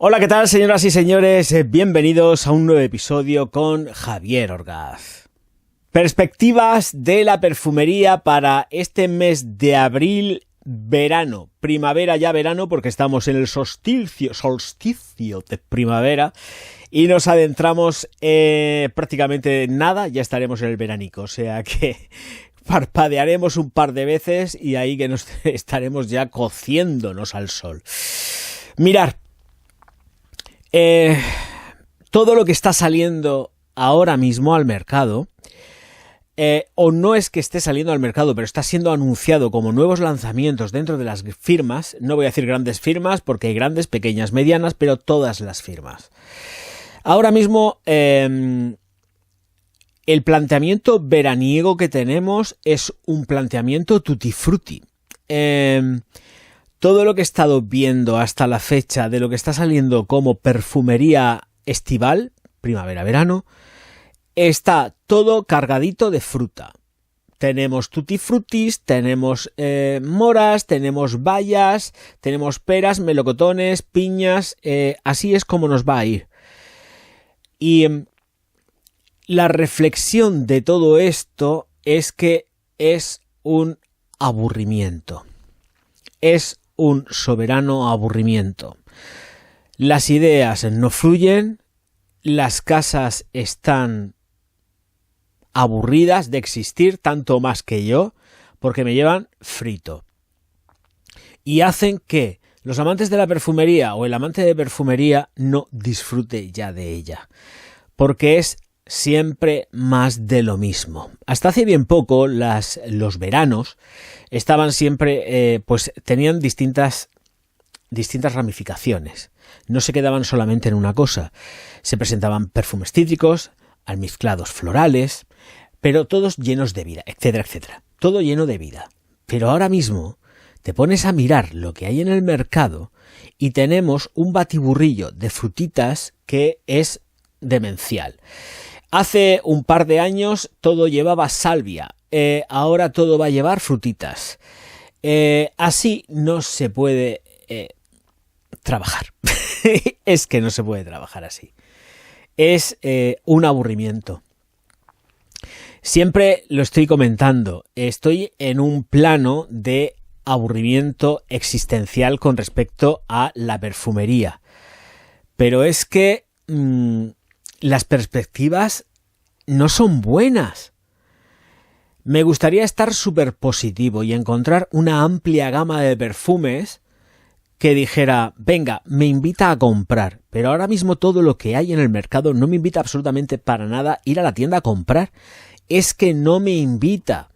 Hola, ¿qué tal, señoras y señores? Bienvenidos a un nuevo episodio con Javier Orgaz. Perspectivas de la perfumería para este mes de abril, verano, primavera ya verano, porque estamos en el solsticio de primavera y nos adentramos prácticamente nada, ya estaremos en el veranico, o sea que parpadearemos un par de veces y ahí que nos estaremos ya cociéndonos al sol. Mirar. Todo lo que está saliendo ahora mismo al mercado, o no es que esté saliendo al mercado, pero está siendo anunciado como nuevos lanzamientos dentro de las firmas. No voy a decir grandes firmas porque hay grandes, pequeñas, medianas, pero todas las firmas. Ahora mismo el planteamiento veraniego que tenemos es un planteamiento tutti frutti. Todo lo que he estado viendo hasta la fecha de lo que está saliendo como perfumería estival, primavera-verano, está todo cargadito de fruta. Tenemos tutti frutis, tenemos moras, tenemos bayas, tenemos peras, melocotones, piñas, así es como nos va a ir. Y la reflexión de todo esto es que es un aburrimiento. Es un soberano aburrimiento. Las ideas no fluyen, las casas están aburridas de existir, tanto más que yo, porque me llevan frito. Y hacen que los amantes de la perfumería o el amante de perfumería no disfrute ya de ella, porque es siempre más de lo mismo. Hasta hace bien poco los veranos estaban siempre, tenían distintas ramificaciones. No se quedaban solamente en una cosa. Se presentaban perfumes cítricos, almizclados florales, pero todos llenos de vida, etcétera, etcétera. Todo lleno de vida. Pero ahora mismo te pones a mirar lo que hay en el mercado y tenemos un batiburrillo de frutitas que es demencial. Hace un par de años todo llevaba salvia, ahora todo va a llevar frutitas. Así no se puede trabajar. Es que no se puede trabajar así. Es un aburrimiento. Siempre lo estoy comentando, estoy en un plano de aburrimiento existencial con respecto a la perfumería. Pero es que las perspectivas no son buenas. Me gustaría estar súper positivo y encontrar una amplia gama de perfumes que dijera, venga, me invita a comprar. Pero ahora mismo todo lo que hay en el mercado no me invita absolutamente para nada ir a la tienda a comprar. Es que no me invita.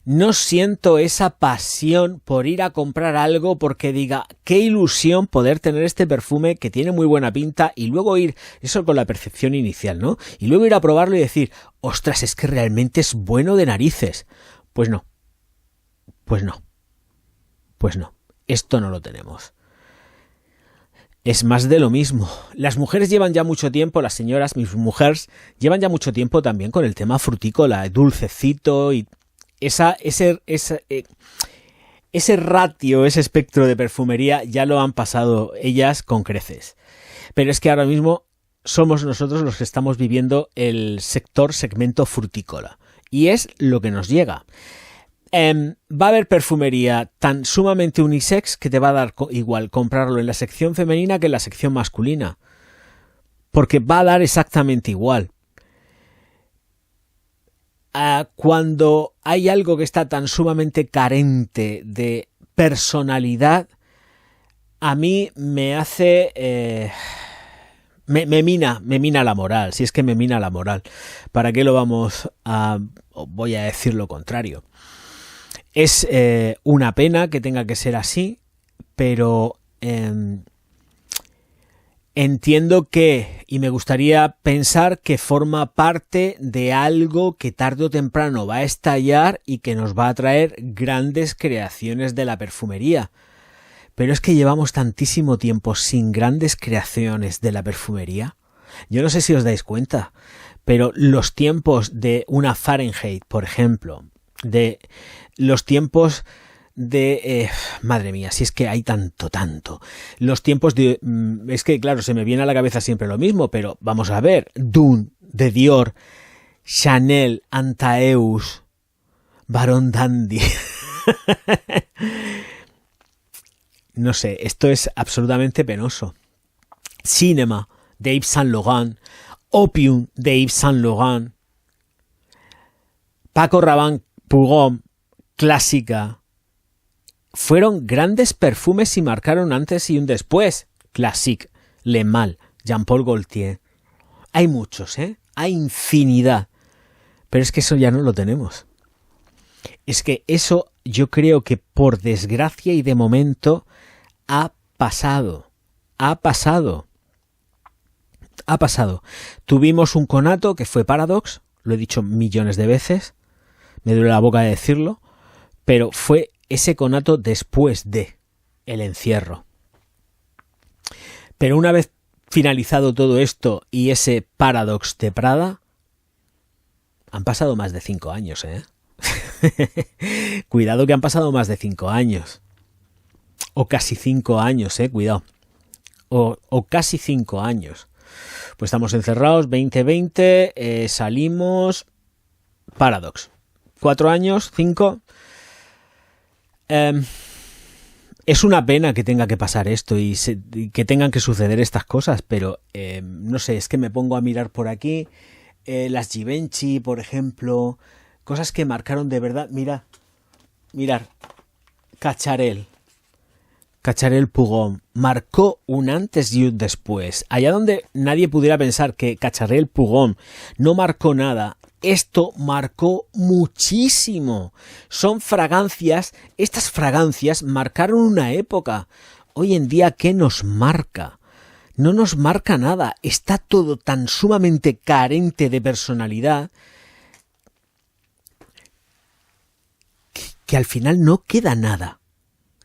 No siento esa pasión por ir a comprar algo porque diga, qué ilusión poder tener este perfume que tiene muy buena pinta y luego ir, eso con la percepción inicial, ¿no? Y luego ir a probarlo y decir, ostras, es que realmente es bueno de narices. Pues no. Esto no lo tenemos. Es más de lo mismo. Las mujeres llevan ya mucho tiempo, las señoras, mis mujeres, llevan ya mucho tiempo también con el tema frutícola, dulcecito y ese ratio, ese espectro de perfumería ya lo han pasado ellas con creces. Pero es que ahora mismo somos nosotros los que estamos viviendo el segmento frutícola. Y es lo que nos llega. Va a haber perfumería tan sumamente unisex que te va a dar igual comprarlo en la sección femenina que en la sección masculina. Porque va a dar exactamente igual. Cuando hay algo que está tan sumamente carente de personalidad, a mí me hace... Me mina la moral, si es que me mina la moral. ¿Para qué lo voy a decir lo contrario? Es una pena que tenga que ser así, pero entiendo que, y me gustaría pensar que forma parte de algo que tarde o temprano va a estallar y que nos va a traer grandes creaciones de la perfumería. Pero es que llevamos tantísimo tiempo sin grandes creaciones de la perfumería. Yo no sé si os dais cuenta, pero los tiempos de una Fahrenheit, por ejemplo, de los tiempos madre mía, si es que hay tanto. Los tiempos de... Es que, claro, se me viene a la cabeza siempre lo mismo, pero vamos a ver. Dune, de Dior, Chanel, Antaeus, Baron Dandy. No sé, esto es absolutamente penoso. Cinema, de Yves Saint Laurent, Opium, de Yves Saint Laurent, Paco Rabanne, Pugom, Clásica. Fueron grandes perfumes y marcaron antes y un después. Classique, Le Mal, Jean-Paul Gaultier. Hay muchos, hay infinidad. Pero es que eso ya no lo tenemos. Es que eso yo creo que por desgracia y de momento ha pasado. Tuvimos un conato que fue Paradox, lo he dicho millones de veces, me duele la boca de decirlo, pero fue ese conato después de el encierro. Pero una vez finalizado todo esto y ese Paradox de Prada, han pasado más de 5 años, Cuidado que han pasado más de 5 años. O casi 5 años, cuidado. O casi 5 años. Pues estamos encerrados, 2020, salimos... Paradox. 4 años, 5... es una pena que tenga que pasar esto y que tengan que suceder estas cosas, pero no sé, es que me pongo a mirar por aquí, las Givenchy, por ejemplo, cosas que marcaron de verdad. Mirar, Cacharel Pugom marcó un antes y un después. Allá donde nadie pudiera pensar que Cacharel Pugom no marcó nada, esto marcó muchísimo. Son fragancias, estas fragancias marcaron una época. Hoy en día, ¿qué nos marca? No nos marca nada. Está todo tan sumamente carente de personalidad que al final no queda nada.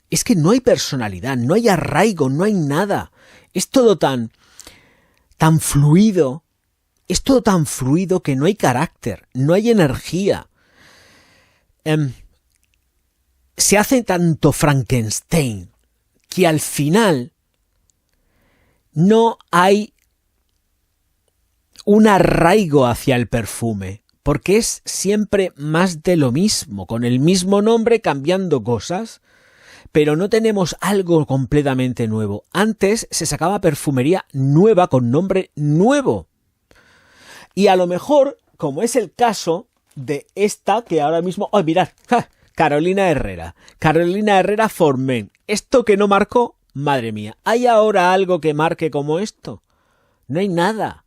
Es que no hay personalidad, no hay arraigo, no hay nada. Es todo tan fluido. Es todo tan fluido que no hay carácter, no hay energía. Se hace tanto Frankenstein que al final no hay un arraigo hacia el perfume, porque es siempre más de lo mismo, con el mismo nombre cambiando cosas, pero no tenemos algo completamente nuevo. Antes se sacaba perfumería nueva con nombre nuevo. Y a lo mejor, como es el caso de esta que ahora mismo... ¡Oh, mirad! ¡Ja! Carolina Herrera for Men. Esto que no marcó, madre mía. ¿Hay ahora algo que marque como esto? No hay nada.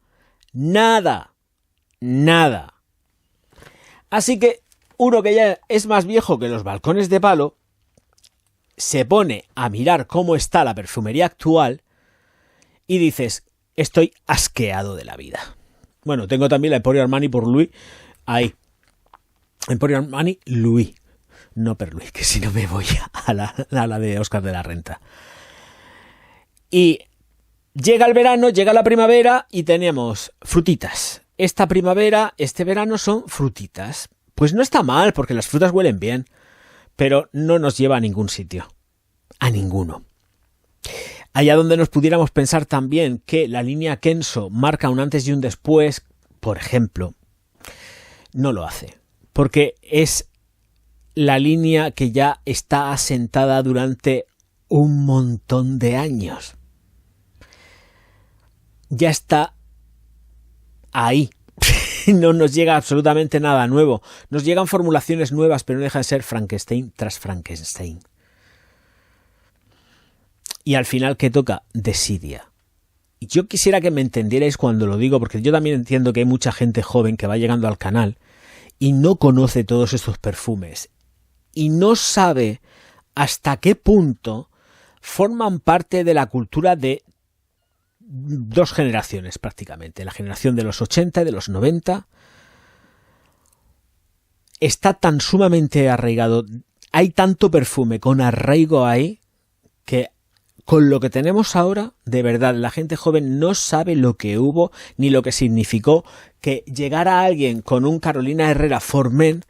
Nada. Así que uno que ya es más viejo que los balcones de palo se pone a mirar cómo está la perfumería actual y dices, estoy asqueado de la vida. Bueno, tengo también la Emporio Armani por Louis ahí. Emporio Armani Louis, no per Louis, que si no me voy a la de Óscar de la Renta. Y llega el verano, llega la primavera y tenemos frutitas. Esta primavera, este verano son frutitas. Pues no está mal, porque las frutas huelen bien, pero no nos lleva a ningún sitio. A ninguno. Allá donde nos pudiéramos pensar también que la línea Kenzo marca un antes y un después, por ejemplo, no lo hace. Porque es la línea que ya está asentada durante un montón de años. Ya está ahí. No nos llega absolutamente nada nuevo. Nos llegan formulaciones nuevas, pero no deja de ser Frankenstein tras Frankenstein. Y al final, ¿qué toca? Desidia. Y yo quisiera que me entendierais cuando lo digo, porque yo también entiendo que hay mucha gente joven que va llegando al canal y no conoce todos estos perfumes. Y no sabe hasta qué punto forman parte de la cultura de 2 generaciones prácticamente. La generación de los 80 y de los 90. Está tan sumamente arraigado. Hay tanto perfume con arraigo ahí que con lo que tenemos ahora, de verdad, la gente joven no sabe lo que hubo ni lo que significó que llegara alguien con un Carolina Herrera for Men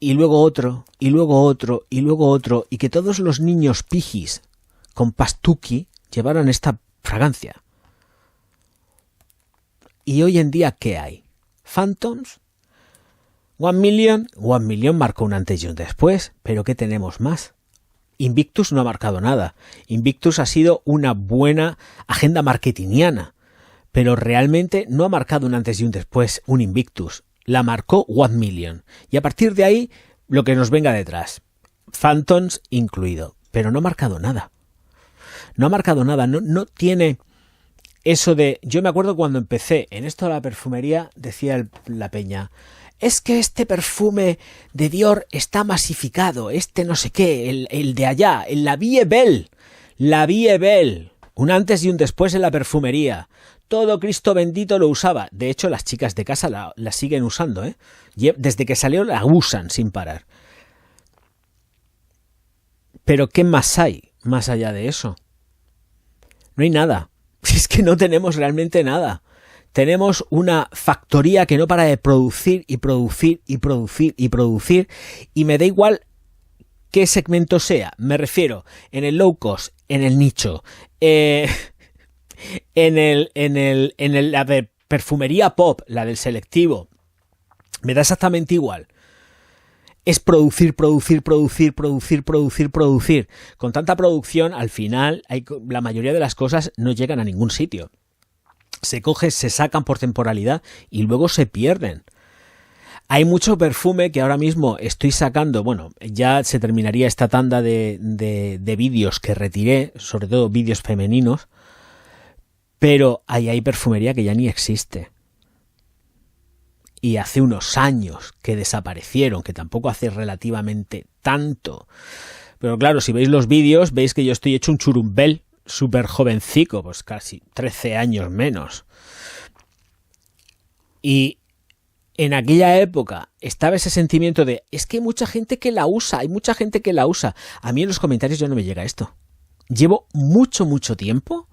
y luego otro, y luego otro, y luego otro, y que todos los niños pijis con pastuqui llevaran esta fragancia. ¿Y hoy en día qué hay? Phantoms, One Million marcó un antes y un después, pero ¿qué tenemos más? Invictus no ha marcado nada. Invictus ha sido una buena agenda marketingiana, pero realmente no ha marcado un antes y un después un Invictus. La marcó One Million. Y a partir de ahí, lo que nos venga detrás. Phantoms incluido. Pero no ha marcado nada. No ha marcado nada. No tiene eso de... Yo me acuerdo cuando empecé en esto de la perfumería, decía la peña... Es que este perfume de Dior está masificado, este no sé qué, el de allá, el La Vie Belle, un antes y un después en la perfumería. Todo Cristo bendito lo usaba. De hecho, las chicas de casa la siguen usando, ¿eh? Desde que salió la usan sin parar. Pero ¿qué más hay más allá de eso? No hay nada. Es que no tenemos realmente nada. Tenemos una factoría que no para de producir y producir y producir y producir, y me da igual qué segmento sea. Me refiero en el low cost, en el nicho, la de perfumería pop, la del selectivo. Me da exactamente igual. Es producir. Con tanta producción, al final, la mayoría de las cosas no llegan a ningún sitio. Se sacan por temporalidad y luego se pierden. Hay mucho perfume que ahora mismo estoy sacando. Bueno, ya se terminaría esta tanda de vídeos que retiré, sobre todo vídeos femeninos, pero hay perfumería que ya ni existe. Y hace unos años que desaparecieron, que tampoco hace relativamente tanto. Pero claro, si veis los vídeos, veis que yo estoy hecho un churumbel. Súper jovencico, pues casi 13 años menos. Y en aquella época estaba ese sentimiento de, es que hay mucha gente que la usa, A mí en los comentarios ya no me llega esto. Llevo mucho tiempo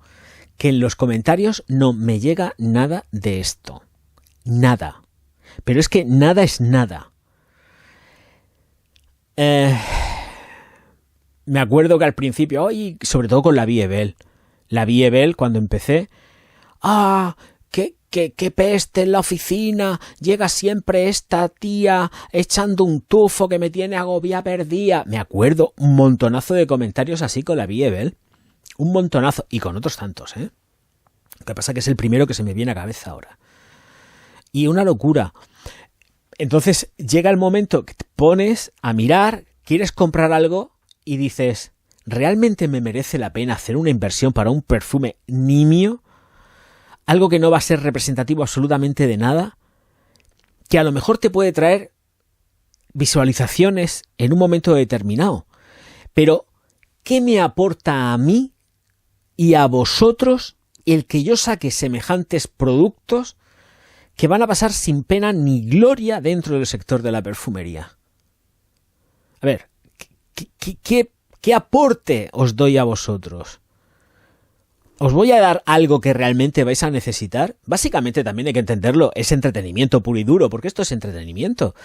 que en los comentarios no me llega nada de esto. Nada. Pero es que nada es nada. Me acuerdo que al principio, y sobre todo con la Vie Belle, cuando empecé, qué peste en la oficina, llega siempre esta tía echando un tufo que me tiene agobiada perdida. Me acuerdo un montonazo de comentarios así con la Vie Belle, un montonazo, y con otros tantos, ¿eh? Lo que pasa es que es el primero que se me viene a cabeza ahora. Y una locura. Entonces llega el momento que te pones a mirar, quieres comprar algo, y dices, ¿realmente me merece la pena hacer una inversión para un perfume nimio? Algo que no va a ser representativo absolutamente de nada, que a lo mejor te puede traer visualizaciones en un momento determinado. Pero, ¿qué me aporta a mí y a vosotros el que yo saque semejantes productos que van a pasar sin pena ni gloria dentro del sector de la perfumería? A ver, ¿qué aporte os doy a vosotros? ¿Os voy a dar algo que realmente vais a necesitar? Básicamente también hay que entenderlo, es entretenimiento puro y duro, porque esto es entretenimiento.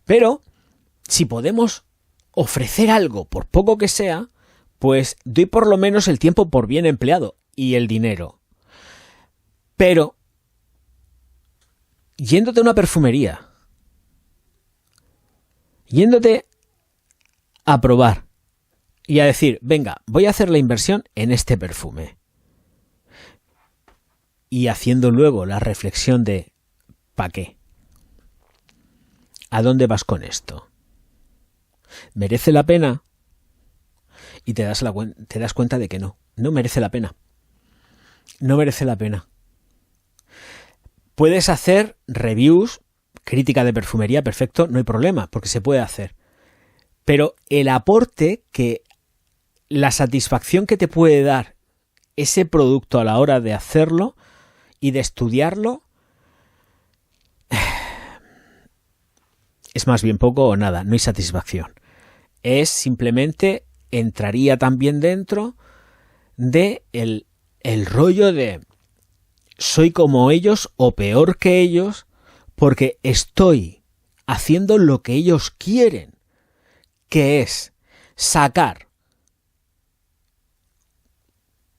Pero, si podemos ofrecer algo, por poco que sea, pues doy por lo menos el tiempo por bien empleado y el dinero. Pero, yéndote a una perfumería, yéndote a probar y a decir, venga, voy a hacer la inversión en este perfume. Y haciendo luego la reflexión de ¿para qué? ¿A dónde vas con esto? ¿Merece la pena? Y te das cuenta de que no merece la pena. No merece la pena. Puedes hacer reviews, crítica de perfumería, perfecto, no hay problema, porque se puede hacer. Pero el aporte la satisfacción que te puede dar ese producto a la hora de hacerlo y de estudiarlo es más bien poco o nada, no hay satisfacción. Es simplemente, entraría también dentro de el rollo de soy como ellos o peor que ellos porque estoy haciendo lo que ellos quieren que es sacar,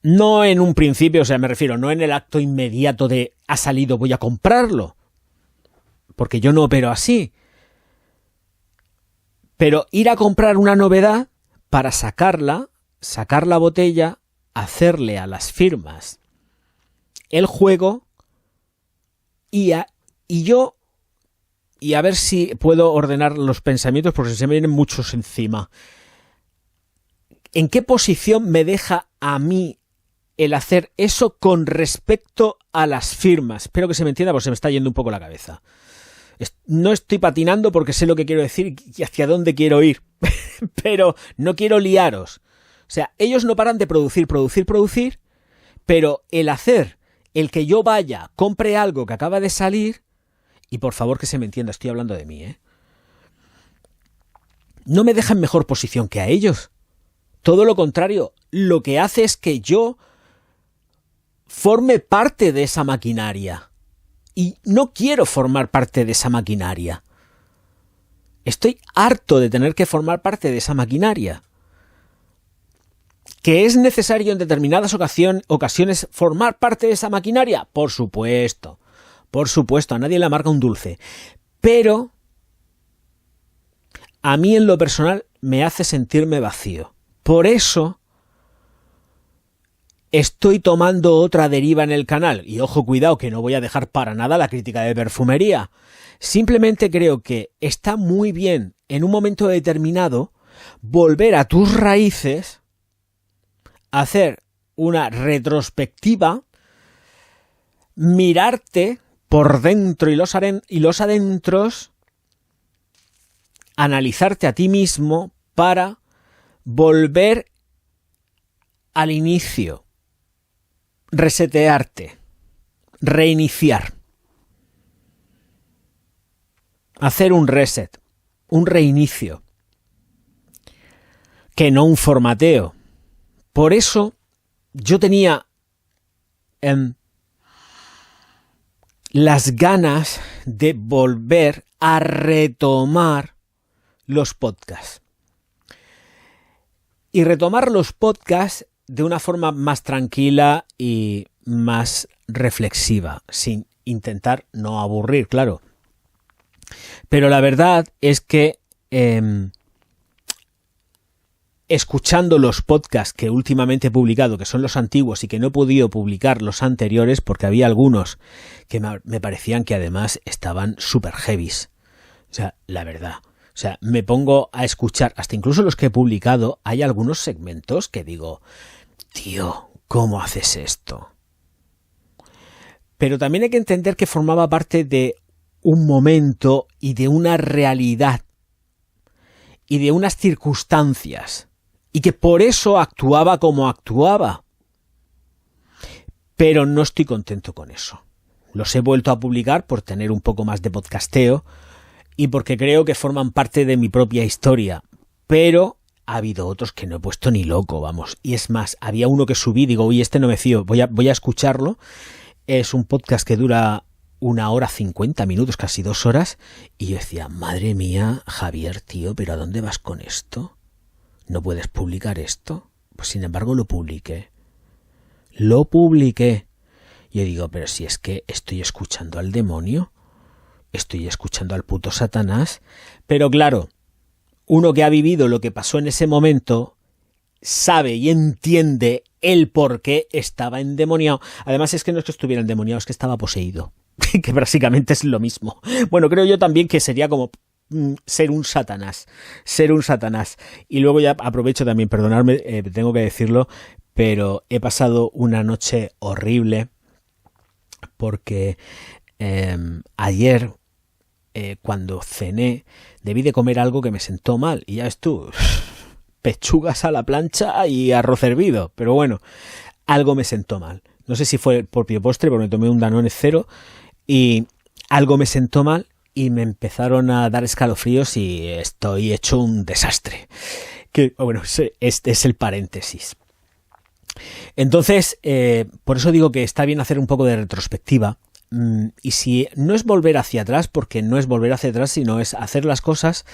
no en un principio, o sea, me refiero, no en el acto inmediato de ha salido, voy a comprarlo, porque yo no opero así, pero ir a comprar una novedad para sacar la botella, hacerle a las firmas el juego y a ver si puedo ordenar los pensamientos porque se me vienen muchos encima. ¿En qué posición me deja a mí el hacer eso con respecto a las firmas? Espero que se me entienda porque se me está yendo un poco la cabeza. No estoy patinando porque sé lo que quiero decir y hacia dónde quiero ir, pero no quiero liaros. O sea, ellos no paran de producir, pero el que yo vaya, compre algo que acaba de salir, y por favor que se me entienda, estoy hablando de mí, no me deja en mejor posición que a ellos. Todo lo contrario, lo que hace es que yo forme parte de esa maquinaria. Y no quiero formar parte de esa maquinaria. Estoy harto de tener que formar parte de esa maquinaria. ¿Que es necesario en determinadas ocasiones formar parte de esa maquinaria? Por supuesto, a nadie le amarga un dulce. Pero a mí en lo personal me hace sentirme vacío. Por eso estoy tomando otra deriva en el canal. Y ojo, cuidado, que no voy a dejar para nada la crítica de perfumería. Simplemente creo que está muy bien en un momento determinado volver a tus raíces, hacer una retrospectiva, mirarte por dentro y los adentros, analizarte a ti mismo para volver al inicio, resetearte, reiniciar, hacer un reset, un reinicio, que no un formateo. Por eso yo tenía las ganas de volver a retomar los podcasts. Y retomar los podcasts de una forma más tranquila y más reflexiva, sin intentar no aburrir, claro. Pero la verdad es que escuchando los podcasts que últimamente he publicado, que son los antiguos y que no he podido publicar los anteriores porque había algunos que me parecían que además estaban super heavies. O sea, la verdad. O sea, me pongo a escuchar, hasta incluso los que he publicado, hay algunos segmentos que digo, tío, ¿cómo haces esto? Pero también hay que entender que formaba parte de un momento y de una realidad y de unas circunstancias y que por eso actuaba como actuaba. Pero no estoy contento con eso. Los he vuelto a publicar por tener un poco más de podcasteo y porque creo que forman parte de mi propia historia. Pero ha habido otros que no he puesto ni loco, vamos. Y es más, había uno que subí, digo, uy, este no me fío, voy a escucharlo. Es un podcast que dura 1 hora 50 minutos, casi 2 horas. Y yo decía, madre mía, Javier, tío, ¿pero a dónde vas con esto? ¿No puedes publicar esto? Pues sin embargo lo publiqué. Yo digo, pero si es que estoy escuchando al demonio, estoy escuchando al puto Satanás. Pero claro, uno que ha vivido lo que pasó en ese momento sabe y entiende el por qué estaba endemoniado. Además es que no es que estuviera endemoniado, es que estaba poseído. Que básicamente es lo mismo. Bueno, creo yo también que sería como ser un Satanás. Y luego ya aprovecho también, perdonadme, tengo que decirlo, pero he pasado una noche horrible porque ayer cuando cené debí de comer algo que me sentó mal y ya ves tú, pechugas a la plancha y arroz hervido, pero bueno, algo me sentó mal. No sé si fue el propio postre porque me tomé un Danone cero y algo me sentó mal y me empezaron a dar escalofríos y estoy hecho un desastre. Que bueno, este es el paréntesis. Entonces, por eso digo que está bien hacer un poco de retrospectiva, Y si no es volver hacia atrás, porque no es volver hacia atrás, sino es hacer las cosas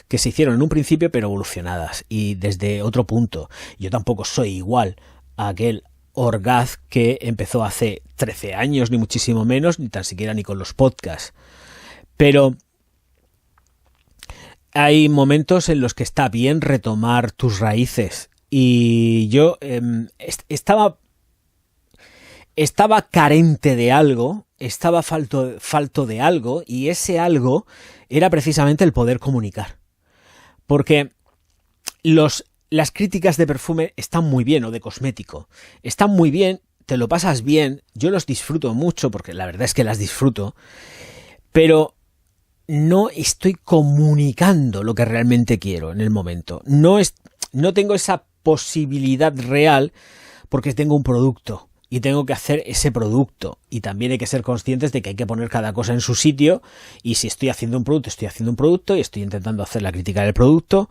que se hicieron en un principio, pero evolucionadas y desde otro punto. Yo tampoco soy igual a aquel Orgaz que empezó hace 13 años, ni muchísimo menos, ni tan siquiera ni con los podcasts. Pero hay momentos en los que está bien retomar tus raíces. Y yo estaba carente de algo, estaba falto de algo, y ese algo era precisamente el poder comunicar. Porque las críticas de perfume están muy bien, o de cosmético, están muy bien, te lo pasas bien, yo los disfruto mucho, porque la verdad es que las disfruto, pero no estoy comunicando lo que realmente quiero en el momento. No tengo esa posibilidad real porque tengo un producto. Y tengo que hacer ese producto. Y también hay que ser conscientes de que hay que poner cada cosa en su sitio. Y si estoy haciendo un producto y estoy intentando hacer la crítica del producto.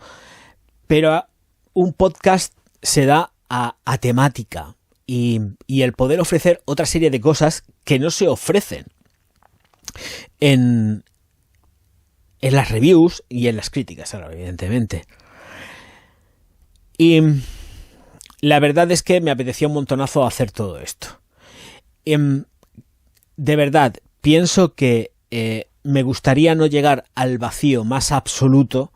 Pero un podcast se da a temática. Y el poder ofrecer otra serie de cosas que no se ofrecen en las reviews y en las críticas, ahora, evidentemente. Y la verdad es que me apetecía un montonazo hacer todo esto. De verdad, pienso que me gustaría no llegar al vacío más absoluto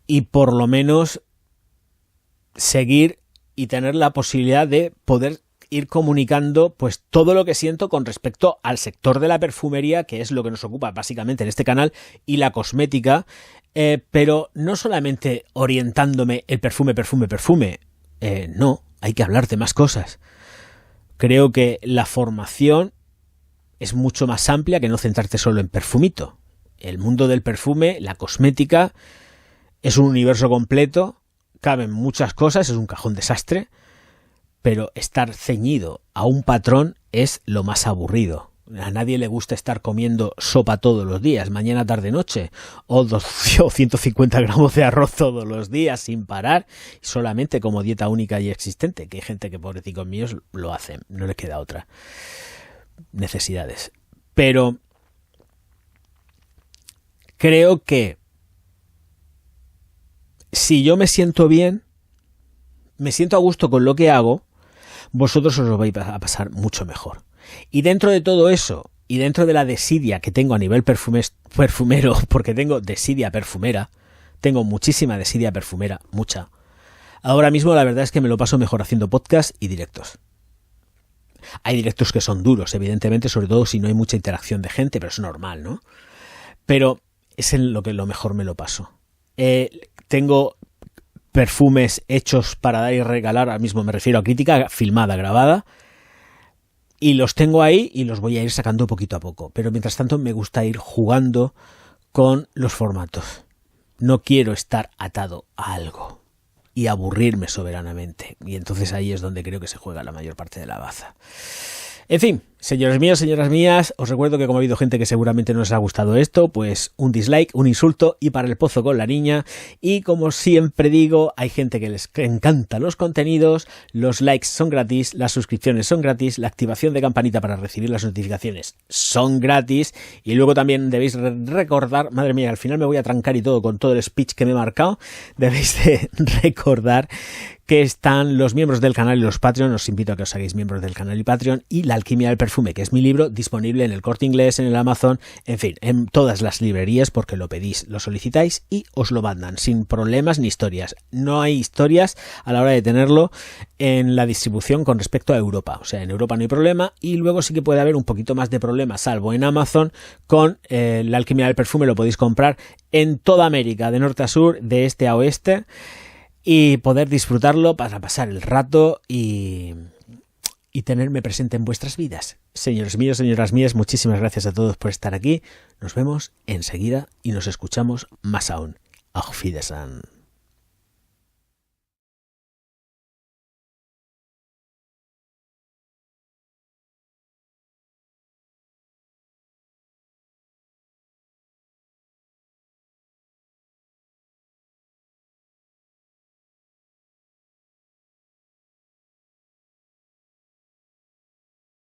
y por lo menos seguir y tener la posibilidad de poder ir comunicando pues todo lo que siento con respecto al sector de la perfumería, que es lo que nos ocupa básicamente en este canal, y la cosmética, pero no solamente orientándome el perfume. No, hay que hablar de más cosas. Creo que la formación es mucho más amplia que no centrarte solo en perfumito. El mundo del perfume, la cosmética, es un universo completo, caben muchas cosas, es un cajón desastre, pero estar ceñido a un patrón es lo más aburrido. A nadie le gusta estar comiendo sopa todos los días, mañana, tarde, noche, o 150 gramos de arroz todos los días sin parar, solamente como dieta única y existente, que hay gente que, pobrecitos míos, lo hacen, no les queda otra. Necesidades. Pero creo que si yo me siento bien, me siento a gusto con lo que hago, vosotros os lo vais a pasar mucho mejor. Y dentro de todo eso, y dentro de la desidia que tengo a nivel perfumero, porque tengo desidia perfumera, tengo muchísima desidia perfumera, mucha. Ahora mismo la verdad es que me lo paso mejor haciendo podcast y directos. Hay directos que son duros, evidentemente, sobre todo si no hay mucha interacción de gente, pero es normal, ¿no? Pero es en lo que lo mejor me lo paso. Tengo perfumes hechos para dar y regalar, ahora mismo me refiero a crítica filmada, grabada, y los tengo ahí y los voy a ir sacando poquito a poco. Pero mientras tanto me gusta ir jugando con los formatos. No quiero estar atado a algo y aburrirme soberanamente. Y entonces ahí es donde creo que se juega la mayor parte de la baza. En fin, señores míos, señoras mías, os recuerdo que como ha habido gente que seguramente no les ha gustado esto, pues un dislike, un insulto y para el pozo con la niña. Y como siempre digo, hay gente que les encanta los contenidos, los likes son gratis, las suscripciones son gratis, la activación de campanita para recibir las notificaciones son gratis. Y luego también debéis recordar, madre mía, al final me voy a trancar y todo con todo el speech que me he marcado, debéis de recordar que están los miembros del canal y los Patreon. Os invito a que os hagáis miembros del canal y Patreon, y La alquimia del perfume, que es mi libro, disponible en el Corte Inglés, en el Amazon, en fin, en todas las librerías, porque lo pedís, lo solicitáis y os lo mandan sin problemas ni historias. No hay historias a la hora de tenerlo en la distribución con respecto a Europa. O sea, en Europa no hay problema, y luego sí que puede haber un poquito más de problema, salvo en Amazon. Con La alquimia del perfume lo podéis comprar en toda América, de norte a sur, de este a oeste, y poder disfrutarlo para pasar el rato y tenerme presente en vuestras vidas. Señores míos, señoras mías, muchísimas gracias a todos por estar aquí. Nos vemos enseguida y nos escuchamos más aún. Auf Wiedersehen.